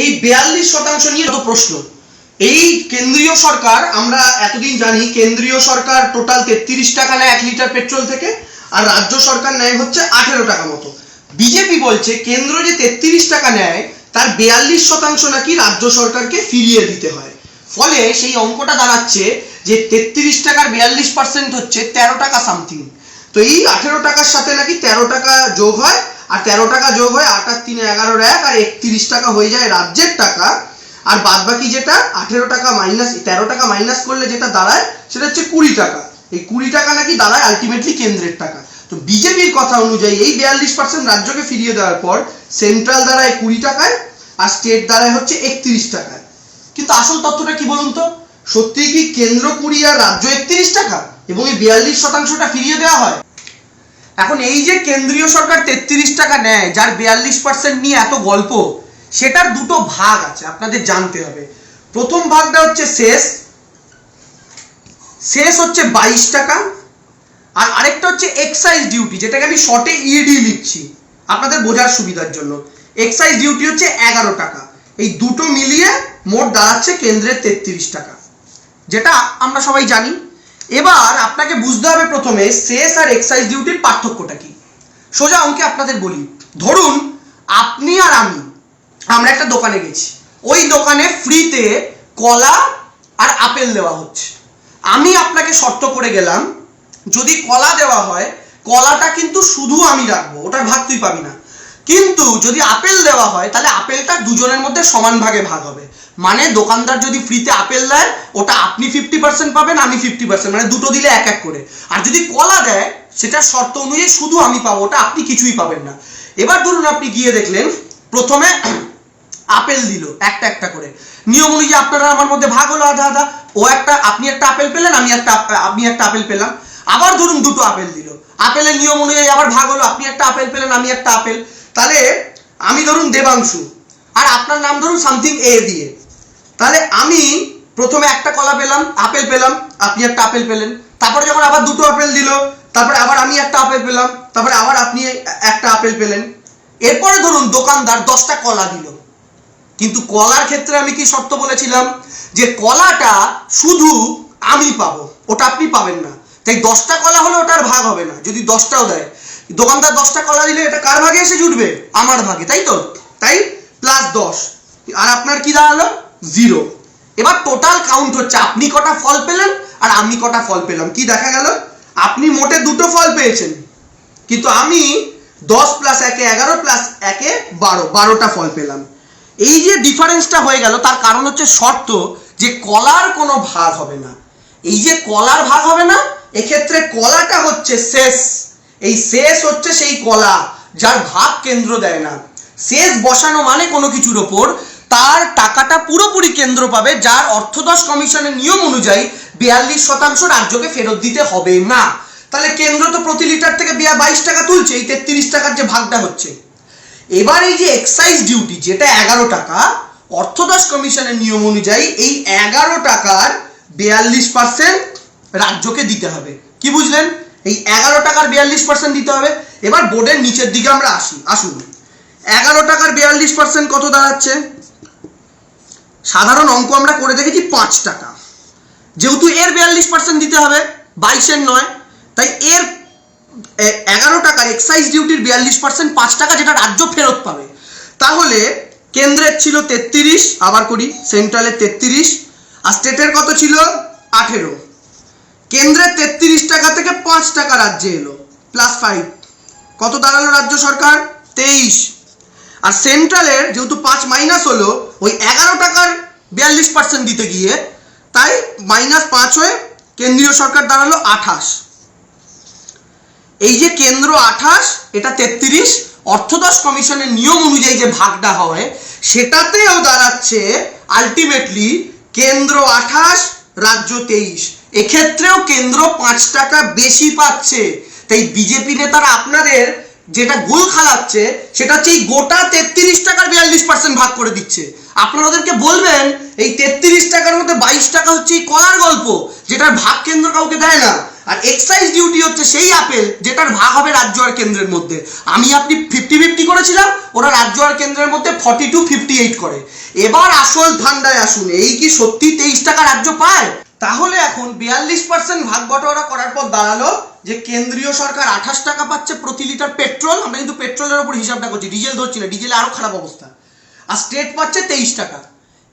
এই 42% নিয়ে তো প্রশ্ন। এই কেন্দ্রীয় সরকার, আমরা এতদিন জানি কেন্দ্রীয় সরকার টোটাল 33 টাকা নেয় 1 লিটার পেট্রোল থেকে, আর রাজ্য সরকার নেয় হচ্ছে 18 টাকা মতো। বিজেপি বলছে কেন্দ্র যে 33 টাকা নেয় তার 42% নাকি রাজ্য সরকারকে ফিরিয়ে দিতে হয়। ফলে সেই অঙ্কটা দাঁড়াচ্ছে যে 33 টাকার 42% হচ্ছে 13 টাকা সামথিং। তো এই 18 টাকার সাথে নাকি 13 টাকা যোগ হয়, আর 13 টাকা যোগ হয় 8 আর 3 11 এক, আর 31 টাকা হয়ে যায় রাজ্যের টাকা। আর বাদ বাকি যেটা 18 টাকা মাইনাস 13 টাকা মাইনাস করলে যেটা দাঁড়ায় সেটা হচ্ছে 20 টাকা। এই 20 টাকা নাকি দাঁড়ায় আলটিমেটলি কেন্দ্রের টাকা। তো বিজেপির কথা অনুযায়ী এই 42% রাজ্যকে ফিরিয়ে দেওয়ার পর সেন্ট্রাল দাঁড়ায় 20 টাকায় আর স্টেট দাঁড়ায় হচ্ছে 31 টাকায়। কিন্তু আসল তথ্যটা কি বলুন তো, সত্যি কি কেন্দ্র 20 আর রাজ্য 31 টাকা এবং এই 42%টা ফিরিয়ে দেওয়া হয়? এখন এই যে কেন্দ্রীয় সরকার 33 টাকা নেয়, যার 42% নিয়ে এত গল্প, সেটার দুটো ভাগ আছে, আপনাদের জানতে হবে। প্রথম ভাগটা হচ্ছে শেষ হচ্ছে 22 টাকা, আর আরেকটা হচ্ছে এক্সাইজ ডিউটি, যেটাকে আমি শর্টে ইডি লিখছি আপনাদের বোঝার সুবিধার জন্য। এক্সাইজ ডিউটি হচ্ছে 11 টাকা। এই দুটো মিলিয়ে মোট দাঁড়াচ্ছে কেন্দ্রের 33 টাকা, যেটা আমরা সবাই জানি। এবার আপনাকে বুঝতে হবে প্রথমে সেস আর এক্সাইজ ডিউটির পার্থক্যটা কি। সোজা অঙ্কে আপনাদের বলি, ধরুন আপনি আর আমরা একটা দোকানে গেছি, ওই দোকানে ফ্রিতে কলা আর আপেল দেওয়া হচ্ছে। আমি আপনাকে শর্ত করে গেলাম, যদি কলা দেওয়া হয় কলাটা কিন্তু শুধু আমি রাখবো, ওটার ভাগ তুই পাবি না। কিন্তু যদি আপেল দেওয়া হয় তাহলে আপেলটা দুজনের মধ্যে সমান ভাগে ভাগ হবে। মানে দোকানদার যদি ফ্রিতে আপেল দেয় ওটা আপনি 50% পাবেন, আমি 50%, মানে দুটো দিলে এক এক করে। আর যদি কলা দেয় সেটা শর্ত অনুযায়ী শুধু আমি পাবো, ওটা আপনি কিছুই পাবেন না। এবার ধরুন আপনি গিয়ে দেখলেন প্রথমে আপেল দিল একটা একটা করে, নিয়ম অনুযায়ী আপনারা আমার মধ্যে ভাগ হলো আধা আধা। আপনি একটা আপেল পেলেন, আমি একটা আপেল পেলাম। আবার ধরুন দুটো আপেল দিল, আপেলের নিয়ম অনুযায়ী আবার ভাগ হলো, আপনি একটা আপেল পেলেন, আমি একটা আপেল। তাহলে আমি ধরুন দেবাংশু আর আপনার নাম ধরুন সামথিং এ দিয়ে, তাহলে আমি প্রথমে একটা কলা পেলাম, আপেল পেলাম, আপনি একটা আপেল পেলেন। তারপরে যখন আবার দুটো আপেল দিল, তারপরে আবার আমি একটা আপেল পেলাম, তারপরে আবার আপনি একটা আপেল পেলেন। এরপরে ধরুন দোকানদার 10টা কলা দিল, কিন্তু কলার ক্ষেত্রে আমি কি শর্ত বলেছিলাম যে কলাটা শুধু আমি পাবো, ওটা আপনি পাবেন না। তাই 10টা কলা হলে ওটার ভাগ হবে না। যদি 10টাও দেয়, দোকানদার 10টা কলা দিলে এটা কার ভাগে এসে জুটবে? আমার ভাগে, তাই তো? তাই +10, আর আপনার কি দাঁড়ালো? 0। এবার টোটাল কাউন্ট হচ্ছে আপনি কটা ফল পেলেন আর আমি কটা ফল পেলাম। কি দেখা গেল? আপনি মোটে দুটো ফল পেয়েছেন, কিন্তু আমি 10 + 1 11 + 1 12টা ফল পেলাম। এই যে ডিফারেন্সটা হয়ে গেল তার কারণ হচ্ছে শর্ত যে কলার কোনো ভাগ হবে না। এই যে কলার ভাগ হবে না, এক্ষেত্রে কলাটা হচ্ছে শেষ। এই শেষ হচ্ছে সেই কলা যার ভাগ কেন্দ্র দেয় না। শেষ বসানো মানে কোনো কিছুর ওপর তার টাকাটা পুরোপুরি কেন্দ্র পাবে, যার অর্থদশ কমিশনের নিয়ম অনুযায়ী 42% রাজ্যকে ফেরত দিতে হবে না। তাহলে কেন্দ্র তো প্রতি লিটার থেকে 22 টাকা তুলছে, এই 33 টাকার যে ভাগটা হচ্ছে। এবার এই যে এক্সাইজ ডিউটি যেটা 11 টাকা, অর্থদশ কমিশনের নিয়ম অনুযায়ী এই 11 টাকার 42% রাজ্যকে দিতে হবে। কি বুঝলেন? এই 11 টাকার 42% দিতে হবে। এবার বোর্ডের নিচের দিকে আমরা আসুন। 11 টাকার 42% কত দাঁড়াচ্ছে? সাধারণ অঙ্ক আমরা করে দেখেছি 5 টাকা। যেহেতু এর 42% দিতে হবে, 22-এর নয়, তাই এর 11 টাকার এক্সাইজ ডিউটির 42% 5 টাকা, যেটা রাজ্য ফেরত পাবে। তাহলে কেন্দ্রের ছিল 33, আবার করি, সেন্ট্রালের 33, আর স্টেটের কত ছিল? 18। কেন্দ্রের 33 টাকা থেকে 5 টাকা রাজ্যে এলো, +5, কত দাঁড়ালো রাজ্য সরকার? 23। আর সেন্ট্রালের যেহেতু 5 মাইনাস হলো ওই 11 টাকার 42% দিতে গিয়ে, তাই -5 হয়ে কেন্দ্রীয় সরকার দাঁড়ালো 28। এই যে কেন্দ্র 28, এটা 33, অর্থদশ কমিশনের নিয়ম অনুযায়ী যে ভাগটা হয় সেটাতেও দাঁড়াচ্ছে আলটিমেটলি কেন্দ্র 28, রাজ্য 23। এক্ষেত্রেও কেন্দ্র 5 টাকা বেশি পাচ্ছে। তাই বিজেপি নেতারা আপনাদের যেটা গোল খালাচ্ছে সেটা হচ্ছে এই গোটা 33 টাকার 42% ভাগ করে দিচ্ছে। আপনারা ওদেরকে বলবেন এই 33 টাকার মধ্যে 22 টাকা হচ্ছে এই কলার গল্প, যেটার ভাগ কেন্দ্র কাউকে দেয় না, আর এক্সাইজ ডিউটি হচ্ছে সেই আপেল যেটার ভাগ হবে রাজ্য আর কেন্দ্রের মধ্যে। আমি আপনি 50-50 করেছিলাম, ওরা রাজ্য আর কেন্দ্রের মধ্যে 42-58 করে। এবার আসল ধান্দায় আসুন, এই কি সত্যি 23 টাকা রাজ্য পায়? তাহলে এখন 42% ভাগ বটোয়ারা করার পর দাঁড়ালো যে কেন্দ্রীয় সরকার 28 টাকা পাচ্ছে প্রতি লিটার পেট্রোল, আমরা কিন্তু পেট্রোলের উপর হিসাবটা করছি, ডিজেল ধরছি না, ডিজেলে আরো খারাপ অবস্থা, আর স্টেট পাচ্ছে 23 টাকা।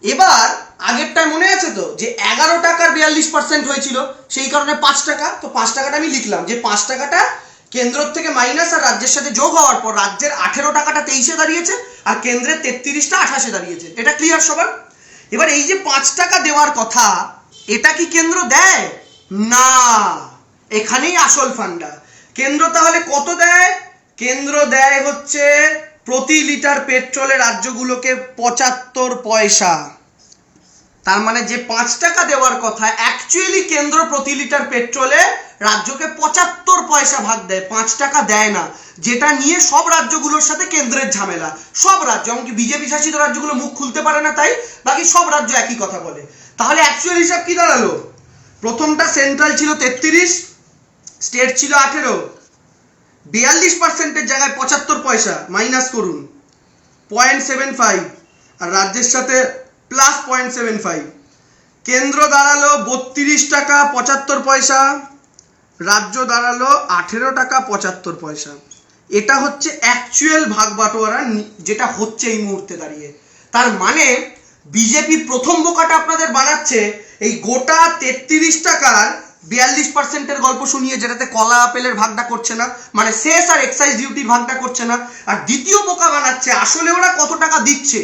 এবার আগেরটায় মনে আছে তো যে 11 টাকার 42% হয়েছিল, সেই কারণে 5 টাকা, তো 5 টাকাটা আমি লিখলাম যে 5 টাকাটা কেন্দ্র থেকে মাইনাস আর রাজ্যের সাথে যোগ হওয়ার পর রাজ্যের 18 টাকাটা 23-এ দাঁড়িয়েছে আর কেন্দ্রের 33টা 28-এ দাঁড়িয়েছে। এটা ক্লিয়ার সবার? এবার এই যে 5 টাকা দেওয়ার কথা, এটা কি কেন্দ্র দেয়? না, এখানেই আসল ফান্ডা। কেন্দ্র তাহলে কত দেয়? কেন্দ্র দেয় হচ্ছে প্রতি লিটার পেট্রোলে রাজ্যগুলোকে 75 পয়সা। তার মানে যে 5 টাকা দেওয়ার কথা, অ্যাকচুয়ালি কেন্দ্র প্রতি লিটার পেট্রোলে রাজ্যকে 75 পয়সা ভাগ দেয়, 5 টাকা দেয় না, যেটা নিয়ে সব রাজ্যগুলোর সাথে কেন্দ্রের ঝামেলা। সব রাজ্য, এমনকি বিজেপি শাসিত রাজ্যগুলো মুখ খুলতে পারে না, তাই বাকি সব রাজ্য একই কথা বলে। তাহলে অ্যাকচুয়াল হিসাব কি দাঁড়ালো? প্রথমটা সেন্ট্রাল ছিল 33, স্টেট ছিল 18, 42%-এর জায়গায় 75 পয়সা মাইনাস করুন 0.75, আর রাজ্যের সাথে প্লাস 0.75, কেন্দ্র দাঁড়ালো 32 টাকা 75 পয়সা, রাজ্য দাঁড়ালো 18 টাকা 75 পয়সা। এটা হচ্ছে অ্যাকচুয়াল ভাগ বাটোয়ারা যেটা হচ্ছে এই মুহূর্তে দাঁড়িয়ে। তার মানে বিজেপি প্রথম বোকাটা আপনাদের বানাচ্ছে এই গোটা 33 টাকার 42%-এর গল্প শুনিয়ে, যেটাতে কলা আপেলের ভাগটা করছে না, মানে সেস আর এক্সাইজ ডিউটির ভাগটা করছে না। আর দ্বিতীয় বোকা বানাচ্ছে আসলে ওরা কত টাকা দিচ্ছে,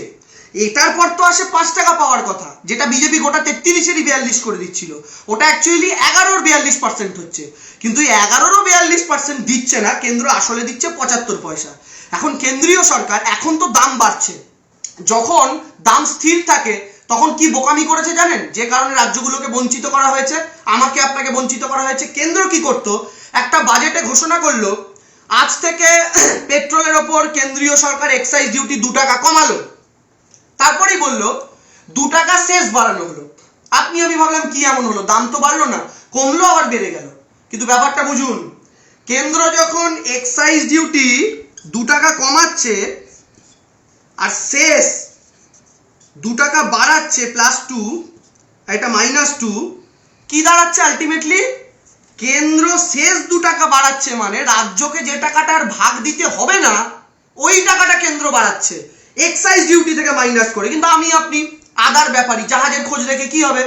এটার পর তো আসে 5 টাকা পাওয়ার কথা, যেটা বিজেপি গোটা 33-এরই 42 করে দিচ্ছিল, ওটা অ্যাকচুয়ালি 11-র 42% হচ্ছে, কিন্তু 11-রও 42% দিচ্ছে না, কেন্দ্র আসলে দিচ্ছে 75 পয়সা। এখন কেন্দ্রীয় সরকার, এখন তো দাম বাড়ছে, যখন দাম স্থির থাকে তখন কি বোকামি করেছে জানেন? যে কারণে রাজ্যগুলোকে বঞ্চিত করা হয়েছে, আমাকে আপনাকে বঞ্চিত করা হয়েছে। কেন্দ্র কি করতো, একটা বাজেটে ঘোষণা করলো আজ থেকে পেট্রোলের ওপর কেন্দ্রীয় সরকার এক্সাইজ ডিউটি 2 টাকা কমালো, তারপরেই বললো 2 টাকা শেষ বাড়ানো হলো। আপনি আমি ভাবলাম কি এমন হলো, দাম তো বাড়লো না, কমলো আবার বেড়ে গেল। কিন্তু ব্যাপারটা বুঝুন, কেন্দ্র যখন এক্সাইজ ডিউটি 2 টাকা কমাচ্ছে আর শেষ 2 টাকা বাড়াচ্ছে +2, এটা -2, কি দাঁড়াচ্ছে আলটিমেটলি? কেন্দ্র শেষ 2 টাকা বাড়াচ্ছে, মানে রাজ্যকে যে টাকাটার ভাগ দিতে হবে না ওই টাকাটা কেন্দ্র বাড়াচ্ছে এক্সাইজ ডিউটি থেকে মাইনাস করে। কিন্তু আমি আপনি আদার ব্যাপারী, জাহাজের খোঁজ রেখে কি হবে?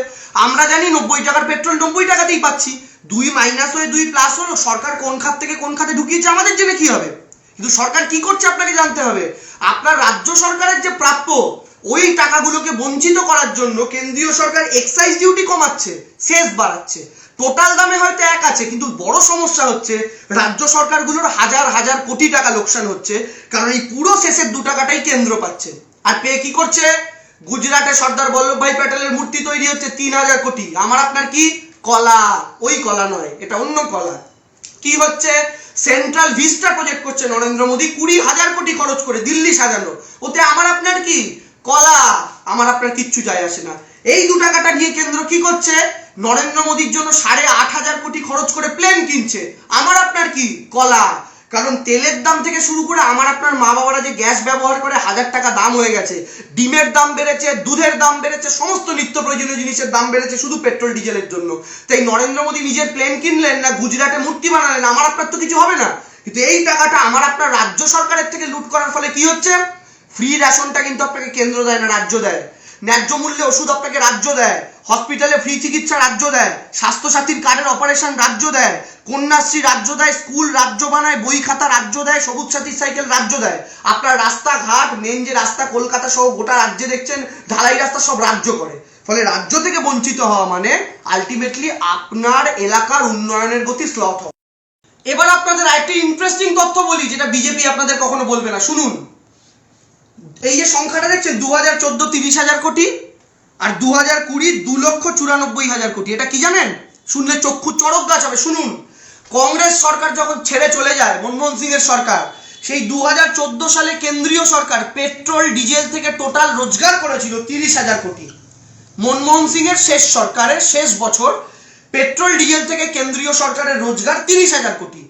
আমরা জানি 90 টাকার পেট্রোল 90 টাকাতেই পাচ্ছি, 2 মাইনাস হয়ে 2 প্লাস হলো, সরকার কোন খাত থেকে কোন খাতে ঢুকিয়েছে আমাদের জেনে কি হবে? কিন্তু সরকার কি করছে আপনাকে জানতে হবে। আপনার রাজ্য সরকারের যে প্রাপ্য ওই টাকাগুলোকে বঞ্চিত করার জন্য কেন্দ্রীয় সরকার এক্সাইজ ডিউটি কমাচ্ছে, সেস বাড়াচ্ছে। টোটাল দামে হয়তো এক আছে, কিন্তু বড় সমস্যা হচ্ছে রাজ্য সরকারগুলোর হাজার হাজার কোটি টাকা লোকসান হচ্ছে, কারণ এই পুরো শেষের 2 টাকাটাই কেন্দ্র পাচ্ছে। আর পেয়ে কি করছে? গুজরাটে সর্দার বল্লভভাই প্যাটেলের মূর্তি তৈরি হচ্ছে 3000 কোটি, আমার আপনার কি কলা? ওই কলা নয়, এটা অন্য কলা। কি হচ্ছে? সেন্ট্রাল ভিস্টা প্রজেক্ট করছে নরেন্দ্র মোদী 20,000 কোটি খরচ করে, দিল্লি সাজানো, ওতে আমার আপনার কি কলা? আমার আপনার কিচ্ছু যায় আসে না। এই 2 টাকাটা নিয়ে কেন্দ্র কি করছে? নরেন্দ্র মোদীর জন্য 8,500 কোটি খরচ করে প্লেন কিনছে, আমার আপনার কি কলা? কারণ তেলের দাম থেকে শুরু করে আমার আপনার মা বাবারা যে গ্যাস ব্যবহার করে 1000 টাকা দাম হয়ে গেছে, ডিমের দাম বেড়েছে, দুধের দাম বেড়েছে, সমস্ত নিত্য প্রয়োজনীয় জিনিসের দাম বেড়েছে শুধু পেট্রোল ডিজেলের জন্য। তাই নরেন্দ্র মোদী নিজের প্লেন কিনলেন না গুজরাটে মূর্তি বানালেন, আমার আপনার তো কিছু হবে না। কিন্তু এই টাকাটা আমার আপনার রাজ্য সরকারের থেকে লুট করার ফলে কি হচ্ছে? ফ্রি রেশনটা কিন্তু আপনাকে কেন্দ্র দেয় না, রাজ্য দেয়। ন্যায্য মূল্যে ওষুধ আপনাকে রাজ্য দেয়, হসপিটালে ফ্রি চিকিৎসা রাজ্য দেয়, স্বাস্থ্যসাথীর কার্ডের অপারেশন রাজ্য দেয়, কন্যাশ্রী রাজ্য দেয়, স্কুল রাজ্য বানায়, বই খাতা রাজ্য দেয়, সবুজ সাথীর সাইকেল রাজ্য দেয়। আপনার রাস্তাঘাট, মেন যে রাস্তা কলকাতা সহ গোটা রাজ্যে দেখছেন ঢালাই রাস্তা, সব রাজ্য করে। ফলে রাজ্য থেকে বঞ্চিত হওয়া মানে আলটিমেটলি আপনার এলাকার উন্নয়নের গতি স্লথ হয়। এবার আপনাদের আরেকটি ইন্টারেস্টিং তথ্য বলি, যেটা বিজেপি আপনাদের কখনো বলবে না, শুনুন। এই যে সংখ্যাটা দেখছেন 2014 30,000 কোটি আর 2020 2,94,000 কোটি, এটা কি জানেন? শুনলে চক্ষু চড়ক গাছ হবে। শুনুন, কংগ্রেস সরকার যখন ছেড়ে চলে যায় মনমোহন সিং এর সরকার, সেই 2014 সালে কেন্দ্রীয় সরকার পেট্রোল ডিজেল থেকে টোটাল রোজগার করেছিল 30,000 কোটি। মনমোহন সিং এর শেষ সরকারের শেষ বছর পেট্রোল ডিজেল থেকে কেন্দ্রীয় সরকারের রোজগার 30,000 কোটি।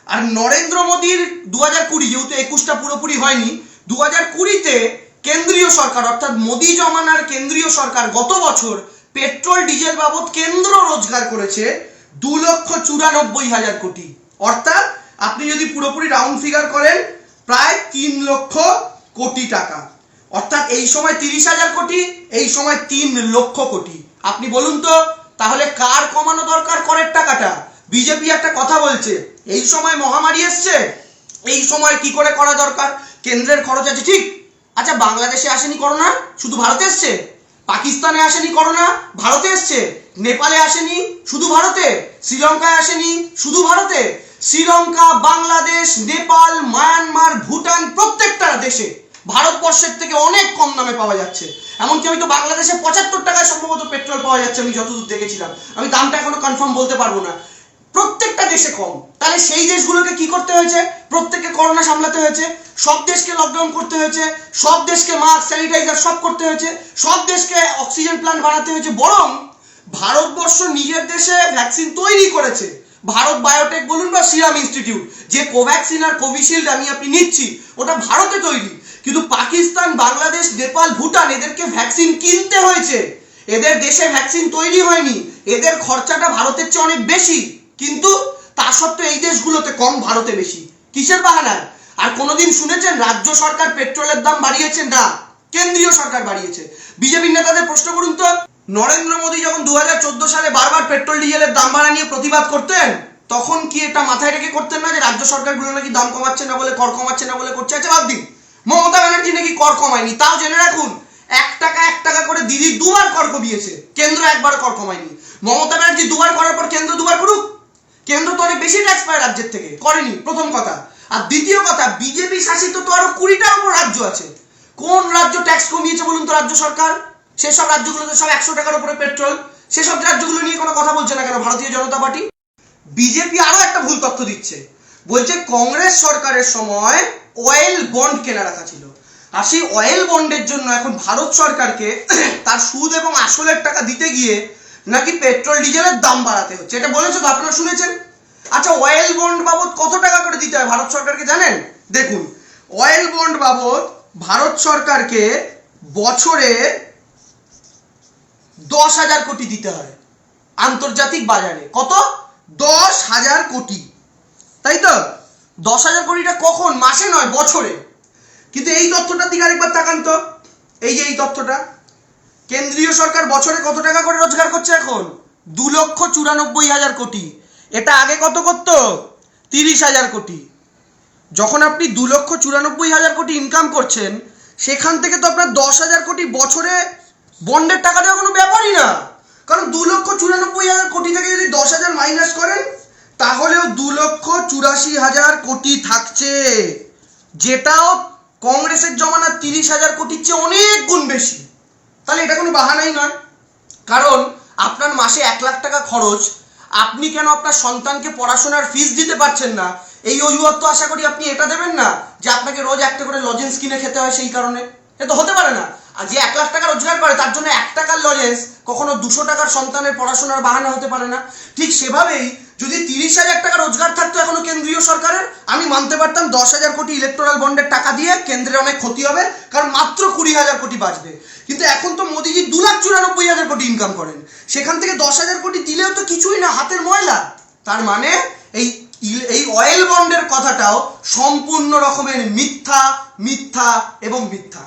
আর নরেন্দ্র মোদীর 2020, যেহেতু 21টা পুরোপুরি হয়নি, 2020-তে কেন্দ্রীয় সরকার অর্থাৎ মোদী জমানার কেন্দ্রীয় সরকার গত বছর পেট্রোল ডিজেল বাবদ কেন্দ্র রোজগার করেছে 2,94,000 কোটি। অর্থাৎ আপনি যদি পুরোপুরি রাউন্ড ফিগার করেন প্রায় 3 লক্ষ কোটি টাকা। অর্থাৎ এই সময় 30,000 কোটি, এই সময় 3 লক্ষ কোটি। আপনি বলুন তো তাহলে কার কমানো দরকার করের টাকাটা? বিজেপি একটা কথা বলছে এই সময় মহামারী এসছে, এই সময় কি করে করা দরকার, কেন্দ্রের খরচ আছে ঠিক। আচ্ছা বাংলাদেশে আসেনি করোনা, শুধু ভারতে এসছে? পাকিস্তানে আসেনি করোনা, ভারতে এসছে? নেপালে আসেনি, শুধু ভারতে? শ্রীলঙ্কায় আসেনি, শুধু ভারতে? শ্রীলঙ্কা, বাংলাদেশ, নেপাল, মায়ানমার, ভুটান প্রত্যেকটা দেশে ভারতবর্ষের থেকে অনেক কম দামে পাওয়া যাচ্ছে। এমনকি আমি তো বাংলাদেশে 75 টাকায় সম্ভবত পেট্রোল পাওয়া যাচ্ছে, আমি যতদূর দেখেছিলাম। আমি দামটা এখনো কনফার্ম বলতে পারবো না। প্রত্যেকটা দেশে কম। তাহলে সেই দেশগুলোকে কি করতে হয়েছে? প্রত্যেককে করোনা সামলাতে হয়েছে, সব দেশকে লকডাউন করতে হয়েছে, সব দেশকে মাস্ক, স্যানিটাইজার সব করতে হয়েছে, সব দেশকে অক্সিজেন প্ল্যান্ট বানাতে হয়েছে। বরং ভারতবর্ষ নিজের দেশে ভ্যাকসিন তৈরি করেছে। ভারত বায়োটেক বলুন বা সিরাম ইনস্টিটিউট, যে কোভ্যাক্সিন আর কোভিশিল্ড আমি আপনি নিচ্ছি ওটা ভারতে তৈরি। কিন্তু পাকিস্তান, বাংলাদেশ, নেপাল, ভুটান এদেরকে ভ্যাকসিন কিনতে হয়েছে। এদের দেশে ভ্যাকসিন তৈরি হয়নি, এদের খরচাটা ভারতের চেয়ে অনেক বেশি। কিন্তু তা সত্ত্বেও এই দেশগুলোতে কম, ভারতে বেশি। কিসের বাহানায়? আর কোনোদিন শুনেছেন রাজ্য সরকার পেট্রোলের দাম বাড়িয়েছে? না, কেন্দ্রীয় সরকার বাড়িয়েছে। বিজেপির নেতাদের প্রশ্ন করুন তো, নরেন্দ্র মোদী যখন 2014 সালে বারবার পেট্রোল ডিজেলের দাম বাড়া নিয়ে প্রতিবাদ করতেন, তখন কি এটা মাথায় রেখে করতেন না যে রাজ্য সরকারগুলো নাকি দাম কমাচ্ছে না বলে, কর কমাচ্ছে না বলে করছে? আচ্ছা বাদ দিন, মমতা ব্যানার্জি নাকি কর কমায়নি, তাও জেনে রাখুন 1 টাকা করে দিদি 2বার কর কমিয়েছে, কেন্দ্র একবার কর কমায়নি। মমতা ব্যানার্জি 2বার করার পর কেন্দ্র 2বার করুক? কেন্দ্র তো অনেক বেশি ট্যাক্স পায় রাজ্যের থেকে, করেনি, প্রথম কথা। আর দ্বিতীয় কথা, বিজেপি শাসিত তো আরো 20টার উপর রাজ্য আছে। কোন রাজ্য ট্যাক্স কমিয়েছে বলুন তো রাজ্য সরকার? সেসব রাজ্যগুলোতে সব 100 টাকার উপরে পেট্রোল। সেসব রাজ্যগুলো নিয়ে কোনো কথা বলছে না কেন ভারতীয় জনতা পার্টি? বিজেপি আরো একটা ভুল তথ্য দিচ্ছে, বলছে কংগ্রেস সরকারের সময় অয়েল বন্ড কেনা রাখা ছিল, আর সেই অয়েল বন্ডের জন্য এখন ভারত সরকারকে তার সুদ এবং আসলের টাকা দিতে গিয়ে নাকি পেট্রোল ডিজেলের দাম বাড়াতে হচ্ছে। এটা বলেছে তো, আপনারা শুনেছেন? আচ্ছা অয়েল বন্ড বাবদ কত টাকা করে দিতে হয় ভারত সরকারকে জানেন? দেখুন, অয়েল বন্ড বাবদ ভারত সরকারকে বছরে 10,000 কোটি দিতে হয় আন্তর্জাতিক বাজারে। কত? 10,000 কোটি, তাই তো? 10,000 কোটিটা কখন? মাসে নয়, বছরে। কিন্তু এই তথ্যটার দিকে আরেকবার তাকান তো, এই যে এই তথ্যটা, কেন্দ্রীয় সরকার বছরে কত টাকা করে রোজগার করছে এখন? 2,94,000 কোটি। এটা আগে কত করত? 30,000 কোটি। যখন আপনি 2,94,000 কোটি ইনকাম করছেন, সেখান থেকে তো আপনার 10,000 কোটি বছরে বন্ডের টাকা দেওয়া কোনো ব্যাপারই না। কারণ 2,94,000 কোটি থেকে যদি 10,000 মাইনাস করেন, তাহলেও 2,84,000 কোটি থাকছে, যেটাও কংগ্রেসের জমানার 30,000 কোটির চেয়ে অনেক গুণ বেশি। তাহলে এটা কোনো বাহানাই নয়। কারণ আপনার মাসে 1 লাখ টাকা খরচ, আপনি কেন আপনার সন্তানকে পড়াশোনার ফিস দিতে পারছেন না? এই অজুহাত তো আশা করি আপনি এটা দেবেন না যে আপনাকে রোজ একটা করে লজেন্স কিনে খেতে হয় সেই কারণে। এটা তো হতে পারে না। আর যে 1 লাখ টাকা রোজগার করে তার জন্য 1 টাকার লজেন্স কখনো 200 টাকার সন্তানের পড়াশোনার বাহানা হতে পারে না। ঠিক সেভাবেই যদি 30,000 টাকা রোজগার থাকতো এখনো কেন্দ্রীয় সরকারের, আমি মানতে পারতাম 10,000 কোটি ইলেকট্রাল বন্ডের টাকা দিয়ে কেন্দ্রের অনেক ক্ষতি হবে, কারণ মাত্র 20,000 কোটি বাঁচবে। কিন্তু এখন তো মোদিজি 2,94,000 কোটি ইনকাম করেন, সেখান থেকে 10,000 কোটি দিলেও তো কিছুই না, হাতের ময়লা। তার মানে এই অয়েল বন্ডের কথাটাও সম্পূর্ণ রকমের মিথ্যা, মিথ্যা এবং মিথ্যা।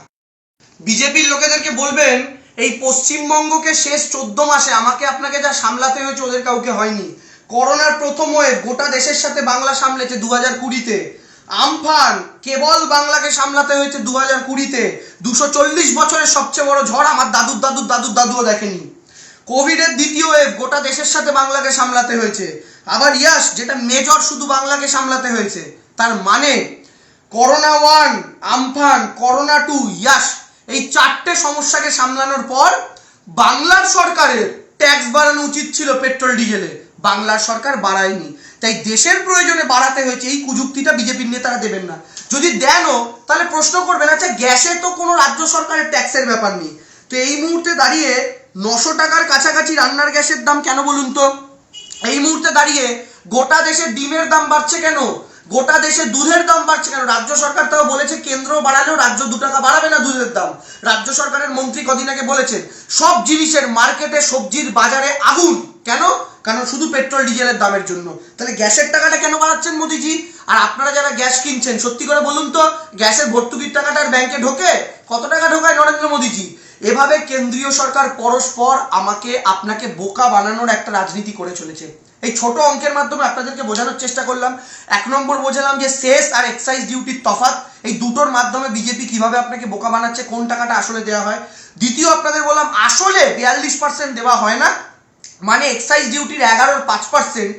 বিজেপির লোকেদেরকে বলবেন এই পশ্চিমবঙ্গকে শেষ 14 মাসে আমাকে আপনাকে যা সামলাতে হয়েছে ওদের কাউকে হয়নি। করোনার প্রথম ওয়েভ গোটা দেশের সাথে বাংলা সামলেছে 2020-তে। আমফান কেবল বাংলাকে সামলাতে হয়েছে 2020-তে। 240 বছরের সবচেয়ে বড় ঝড় আমার দাদুর দাদুর দাদুর দাদুও দেখেনি। কোভিডের দ্বিতীয় ওয়েভ গোটা দেশের সাথে বাংলাকে সামলাতে হয়েছে। আবার ইয়াস, যেটা মেজর, শুধু বাংলাকে সামলাতে হয়েছে। তার মানে করোনা 1, আমফান, করোনা 2, ইয়াস, এই 4টে সমস্যাকে সামলানোর পর বাংলার সরকারের ট্যাক্স বাড়ানো উচিত ছিল পেট্রোল ডিজেলে, বাংলার সরকার বাড়ায়নি। তাই দেশের প্রয়োজনে বাড়াতে হয়েছে। এই কুযুক্তিটা বিজেপির নেতারা দেবেন না। যদি দেনও তাহলে প্রশ্ন করবেন, আচ্ছা গ্যাসে তো কোনো রাজ্য সরকারের ট্যাক্সের ব্যাপার নেই, তো এই মুহূর্তে দাঁড়িয়ে 900 টাকার কাছাকাছি রান্নার গ্যাসের দাম কেন বলুন তো? এই মুহূর্তে দাঁড়িয়ে গোটা দেশে ডিমের দাম বাড়ছে কেন, গোটা দেশে দুধের দাম বাড়ছে কেন? রাজ্য সরকার তাও বলেছে কেন্দ্র বাড়ালেও রাজ্য 2 টাকা বাড়াবে না দুধের দাম। রাজ্য সরকারের মন্ত্রী কদিন আগে বলেছেন সব জিনিসের মার্কেটে সবজির বাজারে আগুন। কেন? কারণ শুধু পেট্রোল ডিজেলের দামের জন্য। তাহলে গ্যাসের টাকাটা কেন বাড়াচ্ছেন মোদিজি? আর আপনারা যারা গ্যাস কিনছেন সত্যি করে বলুন তো, গ্যাসের ভর্তুকির টাকাটা আর ব্যাংকে ঢোকে? কত টাকা ঢোকায় নরেন্দ্র মোদিজি? এভাবে কেন্দ্রীয় সরকার পরস্পর আমাকে আপনাকে বোকা বানানোর একটা রাজনীতি করে চলেছে। এই ছোট অঙ্কের মাধ্যমে আপনাদেরকে বোঝানোর চেষ্টা করলাম। 1 নম্বর বোঝালাম যে সেস আর এক্সাইজ ডিউটির তফাৎ, এই দুটোর মাধ্যমে বিজেপি কিভাবে আপনাকে বোকা বানাচ্ছে, কোন টাকাটা আসলে দেওয়া হয়। দ্বিতীয় আপনাদের বললাম আসলে 42% দেওয়া হয় না, মানে এক্সাইজ ডিউটির 11 5%,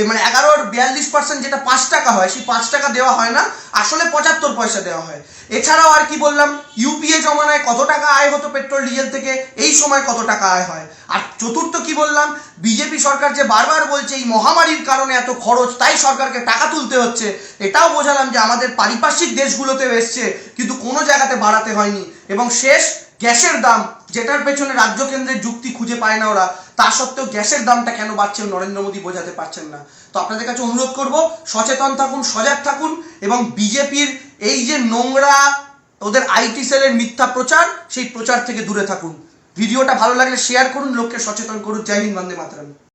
মানে 11 42% যেটা 5 টাকা হয়, সেই 5 টাকা দেওয়া হয় না, আসলে 75 পয়সা দেওয়া হয়। এছাড়াও আর কি বললাম, ইউপিএ জমানায় কত টাকা আয় হতো পেট্রোল ডিজেল থেকে, এই সময় কত টাকা আয় হয়। আর চতুর্থ কি বললাম, বিজেপি সরকার যে বারবার বলছে এই মহামারীর কারণে এত খরচ, তাই সরকারকে টাকা তুলতে হচ্ছে, এটাও বোঝালাম যে আমাদের পারিপার্শ্বিক দেশগুলোতে এসছে কিন্তু কোনো জায়গাতে বাড়াতে হয়নি। এবং শেষ, গ্যাসের দাম, যেটার পেছনে রাজ্য কেন্দ্রের যুক্তি খুঁজে পায় না ওরা, তা সত্ত্বেও গ্যাসের দামটা কেন বাড়ছে নরেন্দ্র মোদী বোঝাতে পারছেন না। তো আপনাদের কাছে অনুরোধ করব, সচেতন থাকুন, সজাগ থাকুন এবং বিজেপির এই যে নোংরা ওদের আইটি সেলের মিথ্যা প্রচার, সেই প্রচার থেকে দূরে থাকুন। ভিডিওটা ভালো লাগলে শেয়ার করুন, লোককে সচেতন করুন। জয় হিন্দ, বন্দে মাতরম।